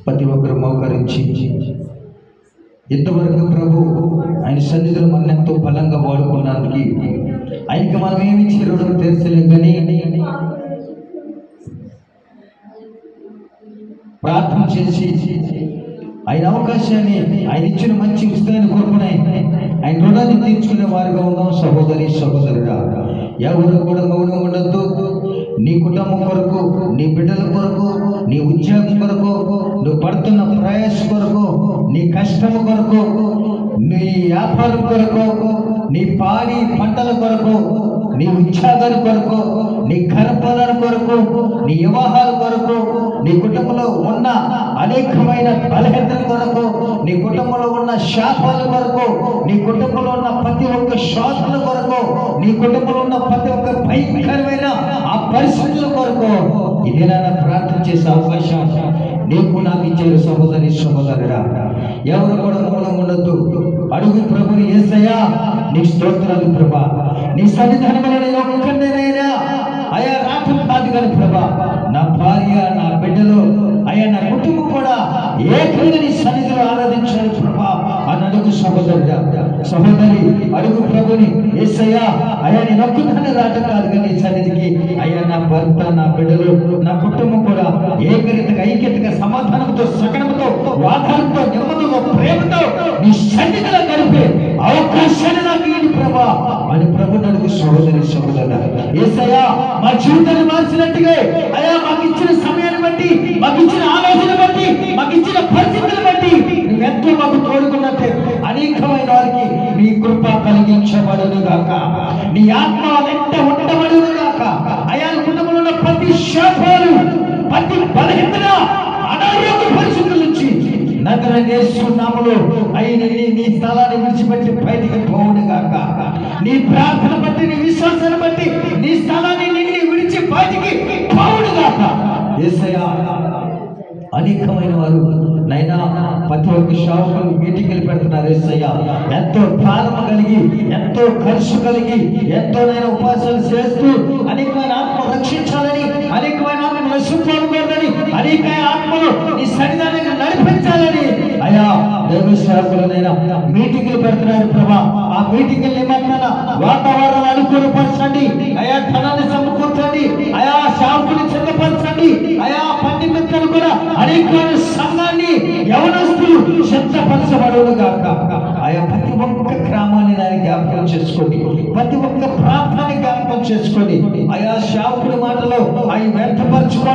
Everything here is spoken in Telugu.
ప్రతి ఒక్కరు మోకరించి ఇంతవరకు ప్రభు ఆయన సన్నిధిలో మనం ఎంతో బలంగా వాడుకున్నందుకు ఆయనకి మనం ఏమి చేయడం తెలుసలేం, కానీ ప్రార్థన చేసి ఆయన అవకాశాన్ని, ఆయన ఇచ్చిన మంచి పుస్తకాన్ని కోరుకునే ఆయన రుణాన్ని తీర్చుకునే వారిగా ఉన్నాం. సహోదరి సహోదరుడా, ఎవరు కూడా మౌనం ఉండద్దు. నీ కుటుంబం కొరకు, నీ బిడ్డల కొరకు, నీ ఉద్యోగం కొరకు, నువ్వు పడుతున్న ప్రయాస కొరకు, నీ కష్టం కొరకు, నీ వ్యాపారం కొరకు, నీ పాడి పంటల కొరకు, నీ ఉద్యోగాల కొరకు, నీ గర్భాల కొరకు, నీ వివాహాల కొరకు, నీ కుటుంబంలో ఉన్న అనేకమైన బలహీనతల కొరకు, నీ కుటుంబంలో ఉన్న శాపాల కొరకు, నీ కుటుంబంలో ఉన్న ప్రతి ఒక్క శోధన కొరకు, నీ కుటుంబంలో ఉన్న ప్రతి ఒక్క భయంకరమైన ఆ పరిస్థితుల కొరకు ఇదేనా ప్రార్థన చేసే అవకాశం నీకు నాకు ఇచ్చారు. సహోదరి సహోదరుడా, ఎవరు కూడా మౌనం ఉండద్దు. అడుగు ప్రభుని, యేసయ్యా నీ స్తోత్రాలు ప్రభా, నీ సన్నిధానంలో నేను ఒక్కడినైనా అయా రాత్రి కాదు కానీ ప్రభా, నా భార్య, నా బిడ్డలు, అయ్యా నా కుటుంబం కూడా ఏకంగా నీ సన్నిధిలో ఆరాధించారు ప్రభా అని అడుగు. సహోదరుడా సహోదరి, అడుగు ప్రభుని, యేసయ్యా అయ్యా నేను ఒక్కదాన్ని రాట కాదు కానీ నీ సన్నిధికి అయ్యా నా భర్త, నా బిడ్డలు, నా కుటుంబం కూడా ఏకరీతిగా ఐక్యతగా సమాధానంతో, సకనంతో, వాదాలతో, నెమ్మదితో, ప్రేమతో నీ సన్నిధిలో గడిపే అవకాశాన్ని నాకు ఇవ్వండి ప్రభా అని ప్రభుని అడుగు. సహోదరి సహోదరుడా, యేసయ్యా మా జీవితాన్ని మార్చినట్టుగా అయ్యా మాకు ఇచ్చిన సమయాన్ని బట్టి, మాకు ఇచ్చిన ఆలోచన బట్టి, మాకు ఇచ్చిన పరిస్థితులను బట్టి నువ్వెంతో మాకు తోడుకున్నట్టే అనేకమైన వారికి నీ కృప కలిగించబడును గాక, నీ ఆత్మ వెంట ఉండబడును గాక. అయా కుటుంబంలో ఉన్న ప్రతి శాపాలు, ప్రతి బలహీనత, అనారోగ్య పరిస్థితుల నుంచి నగరనేస్తున్నాములు అయిన నీ స్థలాన్ని విడిచిపెట్టి బయటికి పోవును గాక. నీ ప్రార్థన బట్టి, నీ విశ్వాసాన్ని బట్టి నీ స్థలాన్ని విడిచి బయటికి పోవును గాక. యేసయ్యా అనేకమైన వారు నైనా ప్రతి ఒక్క శాపం మీటింగ్లు పెడుతున్నారు. యేసయ్యా ఎంతో ప్రారంభం కలిగి, ఎంతో ఖర్చు కలిగి, ఎంతో నైనా ఉపాసనలు చేస్తూ అనేకమైన ఆత్మ రక్షించాలని, అనేకమైన ఆత్మ నశించాలని, అనేక ఆత్మలు నీ సన్నిధానాన్ని నడిపించాలని అయ్యా దైవ సేవకులనైనా మీటింగ్లు పెడుతున్నారు ప్రభా. ఆ మీటింగ్లు ఏమన్నా వాతావరణాన్ని అనుకూలపరచండి అయా, ధనాన్ని సమకూర్చండి అయా, శాంపుని సిద్ధపరచండి అయా, పండి మిత్రులు కూడా అనేకమైన సంఘాన్ని యవనస్తులు సిద్ధపరచబడును గాక. ఆయా ప్రతి ఒక్క గ్రామాన్ని దాన్ని జ్ఞాపకం చేసుకోండి, ప్రతి ఒక్క ప్రాంతాన్ని జ్ఞాపకం చేసుకోండి. ఆయా శాంపుని మాటలో అవి వ్యర్థపరచుకో.